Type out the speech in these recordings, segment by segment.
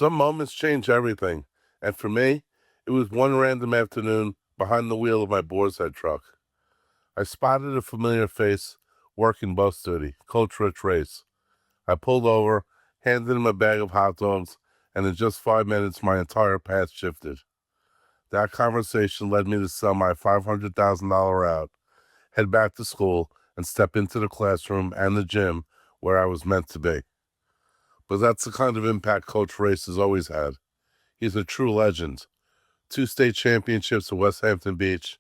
Some moments change everything, and for me, it was one random afternoon behind the wheel of my boar's head truck. I spotted a familiar face working bus duty, Coach Wrase. I pulled over, handed him a bag of hot dogs, and in just 5 minutes, my entire path shifted. That conversation led me to sell my $500,000 route, head back to school, and step into the classroom and the gym where I was meant to be. But that's the kind of impact Coach Wrase has always had. He's a true legend. 2 state championships at Westhampton Beach,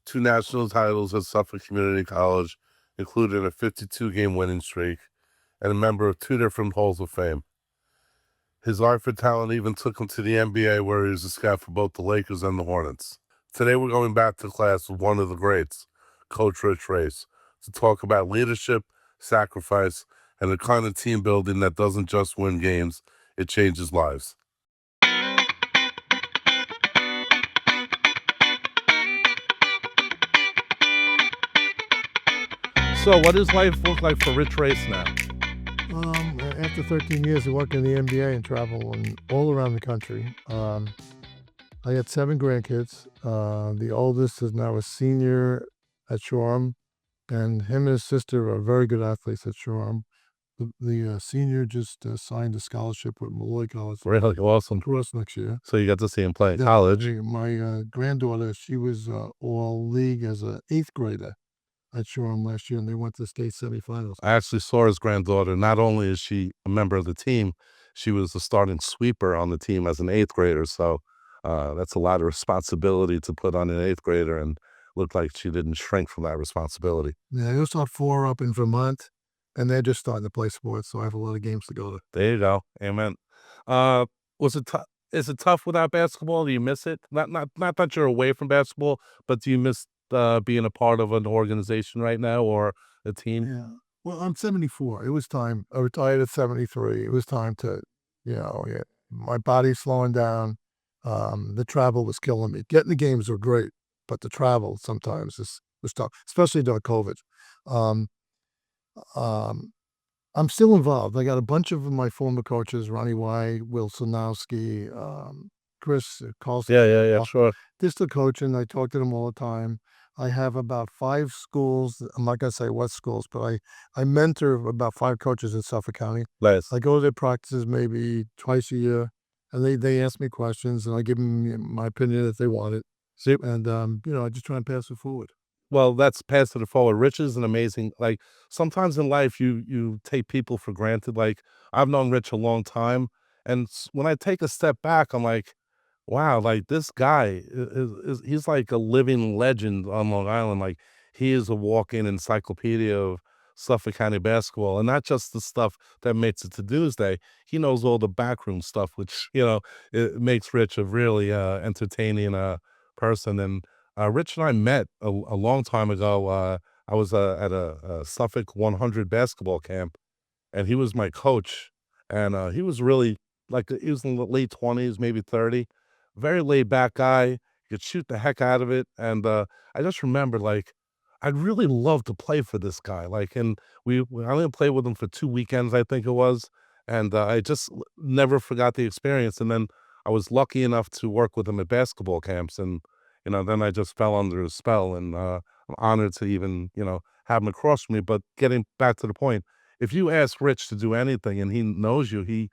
2 national titles at Suffolk Community College, including a 52-game winning streak, and a member of 2 different Halls of Fame. His eye for talent even took him to the NBA, where he was a scout for both the Lakers and the Hornets. Today we're going back to class with one of the greats, Coach Wrase, to talk about leadership, sacrifice, and the kind of team building that doesn't just win games, it changes lives. So what does life look like for Rich Wrase now? After 13 years of working in the NBA and traveling all around the country, I had 7 grandkids. The oldest is now a senior at Shoreham, and him and his sister are very good athletes at Shoreham. The senior just signed a scholarship with Malloy College Really awesome. across next year. So you got to see him play in college. My granddaughter, she was all league as an 8th grader at Shoreham last year, and they went to the state semifinals. I actually saw his granddaughter. Not only is she a member of the team, she was the starting sweeper on the team as an 8th grader. So that's a lot of responsibility to put on an 8th grader, and looked like she didn't shrink from that responsibility. Yeah, they also have 4 up in Vermont, and they're just starting to play sports, so I have a lot of games to go to. There you go. Amen. Was it tough? Is it tough without basketball? Do you miss it? Not that you're away from basketball, but do you miss being a part of an organization right now or a team? Yeah. Well, I'm 74. It was time. I retired at 73. It was time to, my body's slowing down. The travel was killing me. Getting the games were great, but the travel sometimes was tough, especially during COVID. Um, I'm still involved. I got a bunch of my former coaches, Ronnie White, Will Sanowski, Chris Carlson. Yeah, sure. They're still coaching. I talk to them all the time. I have about 5 schools. I'm not going to say what schools, but I mentor about 5 coaches in Suffolk County. Nice. I go to their practices maybe twice a year, and they ask me questions, and I give them my opinion if they want it. See, And, I just try and pass it forward. well, that's passing it forward. Rich is an amazing, like, sometimes in life you take people for granted. Like, I've known Rich a long time, and when I take a step back, I'm like, wow, like this guy he's like a living legend on Long Island. Like, he is a walk-in encyclopedia of Suffolk County basketball, and not just the stuff that makes it to Tuesday. He knows all the backroom stuff, which it makes Rich a really entertaining person. And Rich and I met a long time ago. I was at a Suffolk 100 basketball camp, and he was my coach. And he was really he was in the late 20s, maybe 30. Very laid back guy. Could shoot the heck out of it. And I just remember, like, I'd really love to play for this guy. Like, and I only played with him for 2 weekends, I think it was. And I just never forgot the experience. And then I was lucky enough to work with him at basketball camps. And, then I just fell under his spell. And I'm honored to even, have him across from me. But getting back to the point, if you ask Rich to do anything and he knows you, he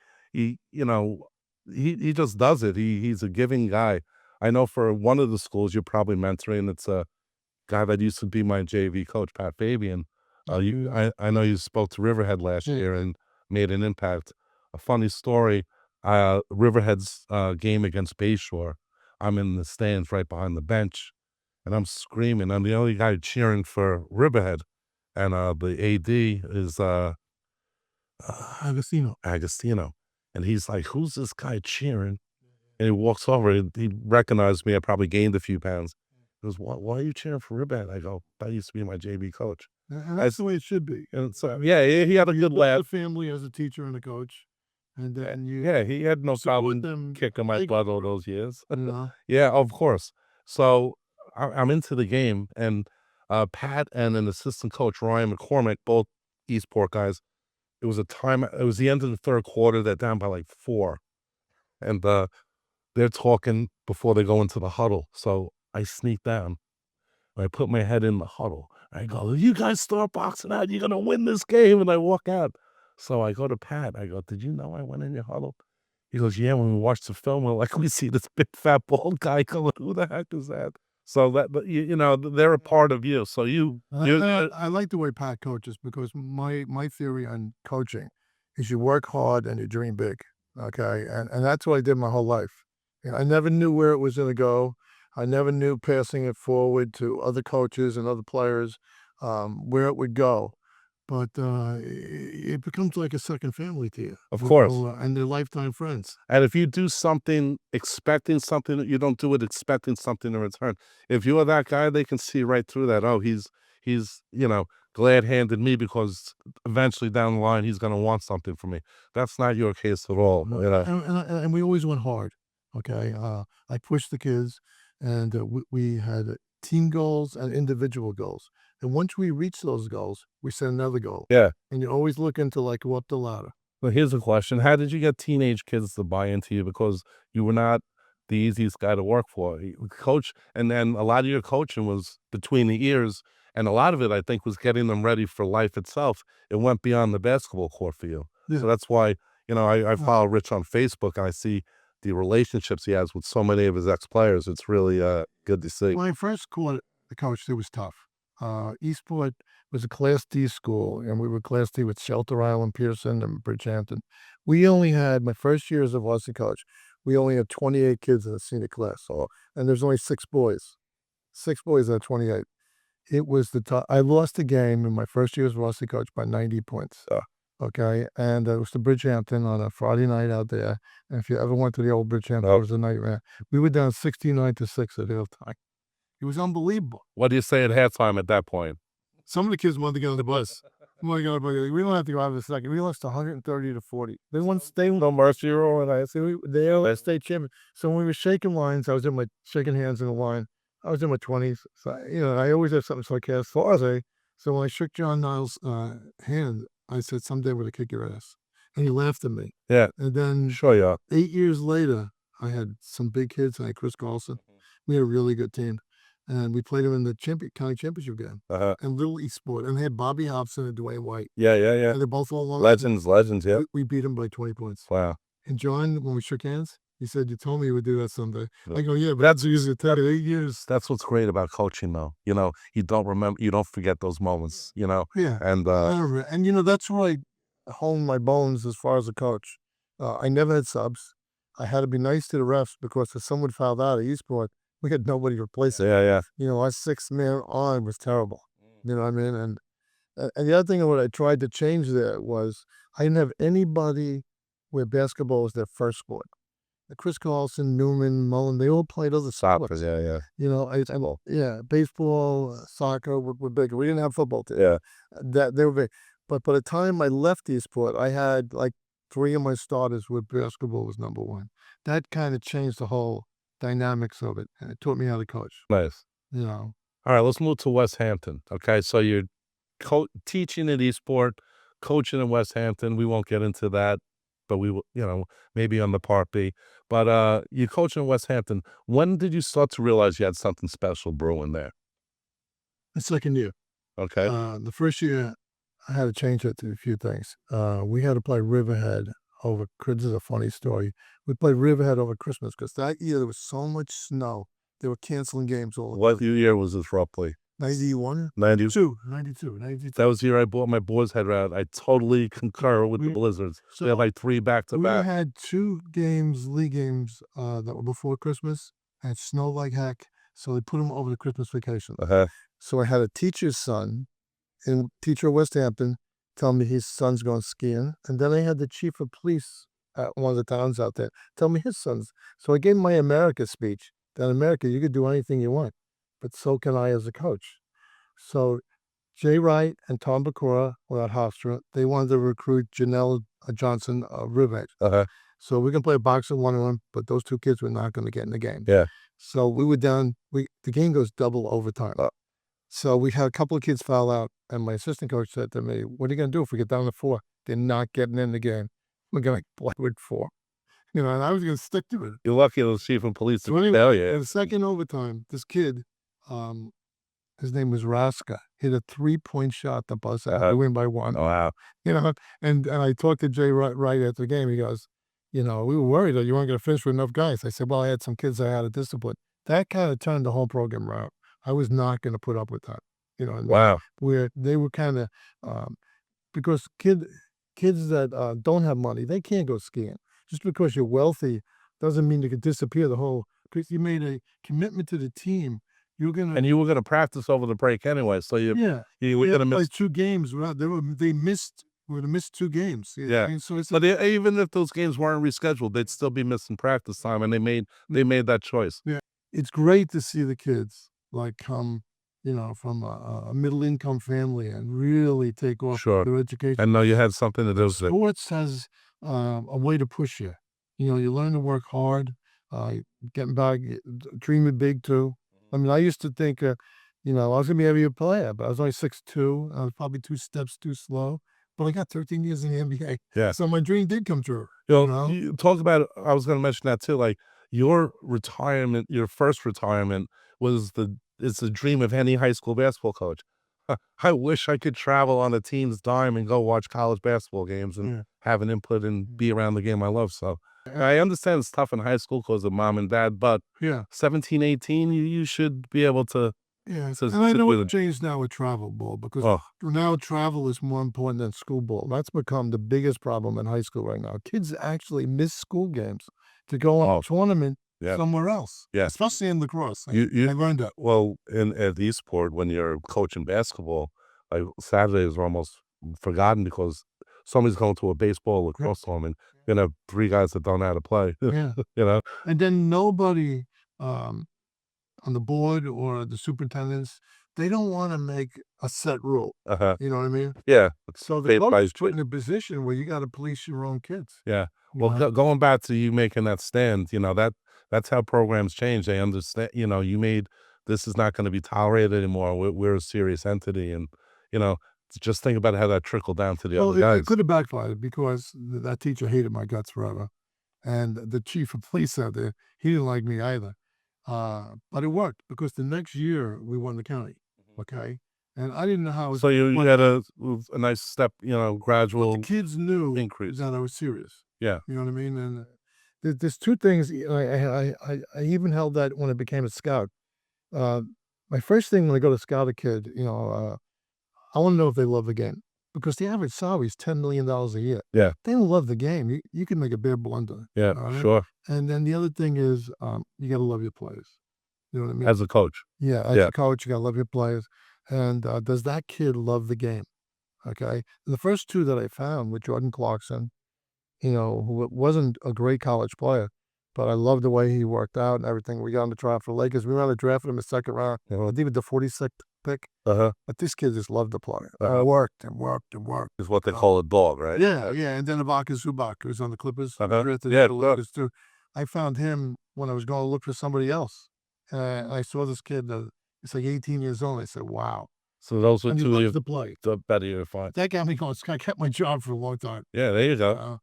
just does it. He's a giving guy. I know for one of the schools you're probably mentoring, it's a guy that used to be my JV coach, Pat Fabian. I know you spoke to Riverhead last year and made an impact. A funny story, Riverhead's game against Bayshore, I'm in the stands right behind the bench, and I'm screaming. I'm the only guy cheering for Riverhead, and the AD is Agostino. And he's like, "Who's this guy cheering?" And he walks over. He recognized me. I probably gained a few pounds. He goes, "Why are you cheering for Riverhead?" I go, "That used to be my JV coach." And that's the way it should be. And so, yeah, he had a good laugh. The family as a teacher and a coach. And then he had no problem them kicking my butt all those years. Yeah. Yeah, of course. So I'm into the game, and Pat and an assistant coach, Ryan McCormick, both Eastport guys. It was the end of the third quarter. They're down by like 4. and they're talking before they go into the huddle. So I sneak down. I put my head in the huddle. I go, "You guys start boxing out. You're gonna win this game." And I walk out. So I go to Pat. I go, "Did you know I went in your huddle?" He goes, "Yeah, when we watch the film, we're like, we see this big fat bald guy going, who the heck is that?" So that, but you know, they're a part of you. So I like the way Pat coaches because my theory on coaching is you work hard and you dream big. Okay, and that's what I did my whole life. You know, I never knew where it was going to go. I never knew passing it forward to other coaches and other players where it would go. But it becomes like a second family to you. Of course. And they're lifetime friends. And if you do something expecting something, you don't do it expecting something in return. If you're that guy, they can see right through that. Oh, he's you know, glad-handed me because eventually down the line he's gonna want something from me. That's not your case at all. No, You know. and we always went hard. Okay, I pushed the kids, and we had team goals and individual goals. And once we reached those goals, we set another goal. Yeah. And you're always looking to like go up the ladder. Well, here's a question. How did you get teenage kids to buy into you? Because you were not the easiest guy to work for. Coach, and then a lot of your coaching was between the ears, and a lot of it, I think, was getting them ready for life itself. It went beyond the basketball court for you. Yeah. So that's why, you know, I follow Rich on Facebook, and I see the relationships he has with so many of his ex-players. It's really good to see. When I first called the coach, it was tough. Eastport was a Class D school, and we were Class D with Shelter Island, Pearson, and Bridgehampton. We only had, my first year as a varsity coach, we only had 28 kids in the senior class. And there's only 6 boys. 6 boys out of 28. It was the top. I lost a game in my first year as varsity coach by 90 points. Okay, and it was the Bridgehampton on a Friday night out there. And if you ever went to the old Bridgehampton, it was a nightmare. We were down 69-6 at halftime. It was unbelievable. What do you say at halftime at that point? Some of the kids wanted to get on the bus. We don't have to go out of the second. We lost 130-40. They won state, no mercy rule, and I said they are state champion. So when we were shaking lines, I was shaking hands in the line. I was in my 20s. So you know, I always have something sarcastic for us. So when I shook John Niles' hand, I said, "Someday we're gonna kick your ass," and he laughed at me. Yeah. And then Sure, yeah. 8 years later, I had some big kids. I had Chris Carlson. We had a really good team. And we played them in the county championship game. And Little Eastport. And they had Bobby Hobson and Dwayne White. Yeah. And they're both all along. Legends, yeah. We beat them by 20 points. Wow. And John, when we shook hands, he said, "You told me you would do that someday." I go, "Yeah, but that's easy to tell you. 8 years." That's what's great about coaching, though. You know, you don't forget those moments, you know? Yeah. And, And, you know, that's where I honed my bones as far as a coach. I never had subs. I had to be nice to the refs because if someone fouled out at Eastport, we had nobody to replace it. yeah. You know, our 6-man arm was terrible. You know what I mean? And the other thing what I tried to change there was I didn't have anybody where basketball was their first sport. Chris Carlson, Newman, Mullen, they all played other sports. Yeah. You know, baseball, soccer were big. We didn't have football team. Yeah. That they were big. But by the time I left Eastport, I had like 3 of my starters where basketball was number 1. That kind of changed the whole dynamics of it, and it taught me how to coach. Nice. You know. All right, let's move to Westhampton. Okay, so you're teaching at Eastport, coaching in Westhampton. We won't get into that, but we will, you know, maybe on the part B. But you coach in Westhampton. When did you start to realize you had something special brewing there? The second year. Okay. The first year, I had to change it to a few things. We had to play Riverhead over. This is a funny story. We played Riverhead over Christmas because that year there was so much snow. They were canceling games all the time. What year was this roughly? 91? 92. 92. That was the year I bought my boar's head round. I totally concur with the Blizzards. So they had like 3 back-to-back. We had 2 league games that were before Christmas, and it snowed like heck, so they put them over the Christmas vacation. So I had a teacher's son, and teacher at Westhampton, tell me his son's going skiing, and then I had the chief of police at one of the towns out there tell me his son's. So I gave my America speech. That in America, you could do anything you want, but so can I as a coach. So Jay Wright and Tom Bakura were at Hofstra. They wanted to recruit Janelle Johnson of Riverhead. So we can play boxing 1-on-1, but those 2 kids were not going to get in the game. Yeah. So we were down. The game goes double overtime. So we had a couple of kids foul out, and my assistant coach said to me, "What are you going to do if we get down to 4? They're not getting in the game. We're going to play with 4." and I was going to stick to it. You're lucky the chief of police So didn't anyway, fail you. in the second overtime, this kid, his name was Wrase, hit a 3-point shot to buzz out. We win by 1. Oh, wow. And I talked to Jay right after the game. He goes, we were worried that you weren't going to finish with enough guys. I said, well, I had some kids I had to discipline. That kind of turned the whole program around. I was not going to put up with that. Wow. Where they were kind of, because kids that don't have money, they can't go skiing. Just because you're wealthy doesn't mean you can disappear the whole, because you made a commitment to the team. And you were going to practice over the break anyway, so you were going to miss 2 games. They missed. We would have missed 2 games. Yeah. And so it's But even if those games weren't rescheduled, they'd still be missing practice time, and they made that choice. Yeah, it's great to see the kids come, from a middle income family and really take off Sure. their education. And know you had something to do with it. Sports has a way to push you. You learn to work hard, getting back, dreaming big too. I mean, I used to think, I was gonna be a NBA player, but I was only 6'2". I was probably 2 steps too slow. But I got 13 years in the NBA. Yeah. So my dream did come true. You talk about it, I was going to mention that too. Like your retirement, your first retirement it's the dream of any high school basketball coach. I wish I could travel on a team's dime and go watch college basketball games and have an input and be around the game I love. So I understand it's tough in high school because of mom and dad, but 17, 18, you should be able to. Yeah, So and I sit know with it changed now with travel ball because Oh, now travel is more important than school ball. That's become the biggest problem in high school right now. Kids actually miss school games to go on Oh, a tournament yeah. somewhere else, Yeah. especially in lacrosse. I You learned that. well, at the sport, when you're coaching basketball, like Saturdays are almost forgotten because somebody's going to a baseball lacrosse tournament. You're gonna have 3 guys that don't know how to play. Yeah, and then nobody on the board or the superintendents, they don't want to make a set rule. Uh-huh. You know what I mean? Yeah. So the Faith coach by is put in a position where you got to police your own kids. Yeah. you Well, know? going back to you making that stand, that's how programs change. They understand, you made this is not going to be tolerated anymore. We're a serious entity, and you know, just think about how that trickled down to the Well, other guys. it could have backfired because that teacher hated my guts forever. And the chief of police out there, he didn't like me either. But it worked because the next year we won the county. Okay. And I didn't know how it was. So you had a nice step, gradual The kids knew increase. that I was serious. Yeah. You know what I mean? And there's 2 things. I even held that when I became a scout. My first thing when I go to scout a kid, I want to know if they love the game because the average salary is $10 million a year. Yeah. They don't love the game. You can make a bad blunder. Yeah, all right? sure. And then the other thing is you got to love your players. You know what I mean? As a coach. Yeah, as Yeah. a coach, you got to love your players. And does that kid love the game? Okay. And the first 2 that I found with Jordan Clarkson, who wasn't a great college player, but I loved the way he worked out and everything. We got him to try out for the Lakers. We wound up drafting him in the 2nd round. I think with the 46th pick. Uh-huh. But this kid just loved the play. Uh-huh. Worked and worked and worked. Is what they call a dog, right? Yeah. And then Ibaka Zubac, who's on the Clippers. Uh-huh. Drafted Yeah, the Lakers too. I found him when I was going to look for somebody else. I saw this kid. He's like 18 years old. I said, "Wow." So those were And he 2 loves of the play. the better you find. That got me going. I kept my job for a long time. Yeah, there you go.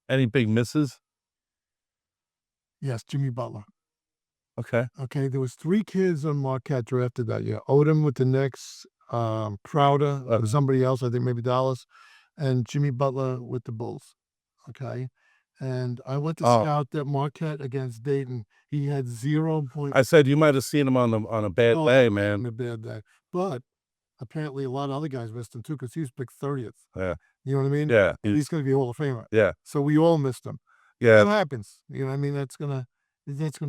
Any big misses? Yes, Jimmy Butler. Okay. Okay, there was 3 kids on Marquette drafted that year. Odom with the Knicks, Crowder, somebody else, I think maybe Dallas, and Jimmy Butler with the Bulls. Okay. And I went to scout that Marquette against Dayton. He had 0 points. I said you might have seen him on a bad day, man. On a bad day. But apparently a lot of other guys missed him too because he was picked 30th. Yeah. You know what I mean? Yeah. He's going to be a Hall of Famer. Yeah. So we all missed him. Yeah. It happens. You know what I mean? That's gonna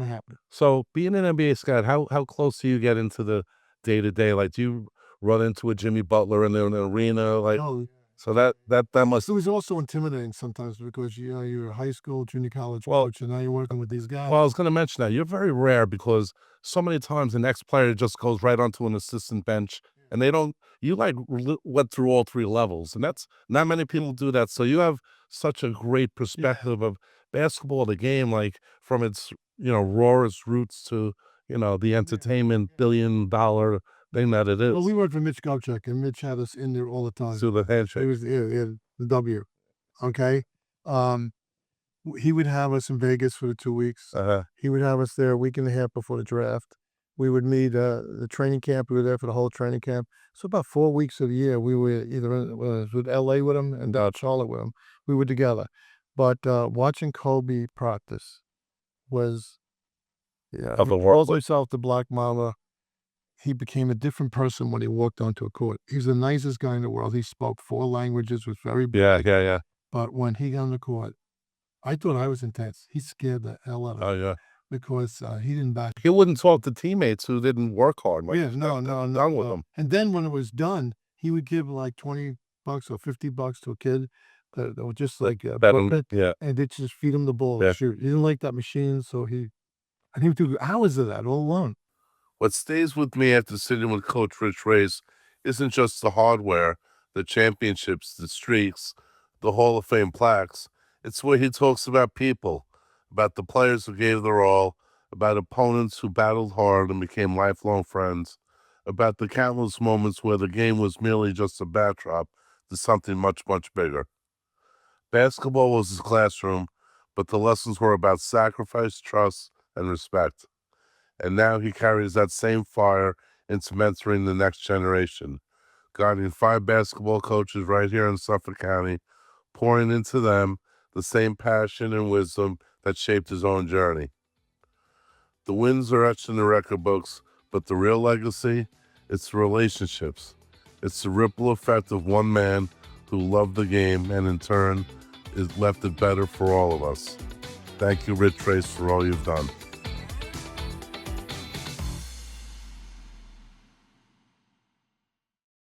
happen. So being an NBA scout, how close do you get into the day-to-day? Like, do you run into a Jimmy Butler in the arena? Like, so that must. It was also intimidating sometimes because you're a high school, junior college Well- coach, and now you're working with these guys. Well, I was going to mention that you're very rare because so many times the next player just goes right onto an assistant bench, and they don't. You went through all 3 levels, and that's not many people do that. So you have such a great perspective of basketball, the game, like from its rawest roots to the entertainment $billion thing that it is. Well, we worked for Mitch Kupchak, and Mitch had us in there all the time. To the It handshake. was the W. Okay. He would have us in Vegas for the 2 weeks. He would have us there a week and a half before the draft. We would meet the training camp. We were there for the whole training camp. So about 4 weeks of the year, we were either with LA with him and Charlotte with him. We were together. But watching Kobe practice was, he calls himself the Black Mamba. He became a different person when he walked onto a court. He's the nicest guy in the world. He spoke 4 languages, was very bright. Yeah. But when he got on the court, I thought I was intense. He scared the hell out of me because he didn't back. He wouldn't talk to teammates who didn't work hard. Like, No. Done with them. And then when it was done, he would give like $20 or $50 to a kid that was just like And they'd just feed him the ball Yeah. and shoot. He didn't like that machine, so he would do hours of that all alone. What stays with me after sitting with Coach Wrase isn't just the hardware, the championships, the streaks, the Hall of Fame plaques. It's where he talks about people, about the players who gave their all, about opponents who battled hard and became lifelong friends, about the countless moments where the game was merely just a backdrop to something much, much bigger. Basketball was his classroom, but the lessons were about sacrifice, trust, and respect. And now he carries that same fire into mentoring the next generation, guiding 5 basketball coaches right here in Suffolk County, pouring into them the same passion and wisdom that shaped his own journey. The wins are etched in the record books, but the real legacy, it's the relationships. It's the ripple effect of one man who loved the game and in turn left it better for all of us. Thank you, Wrase, for all you've done.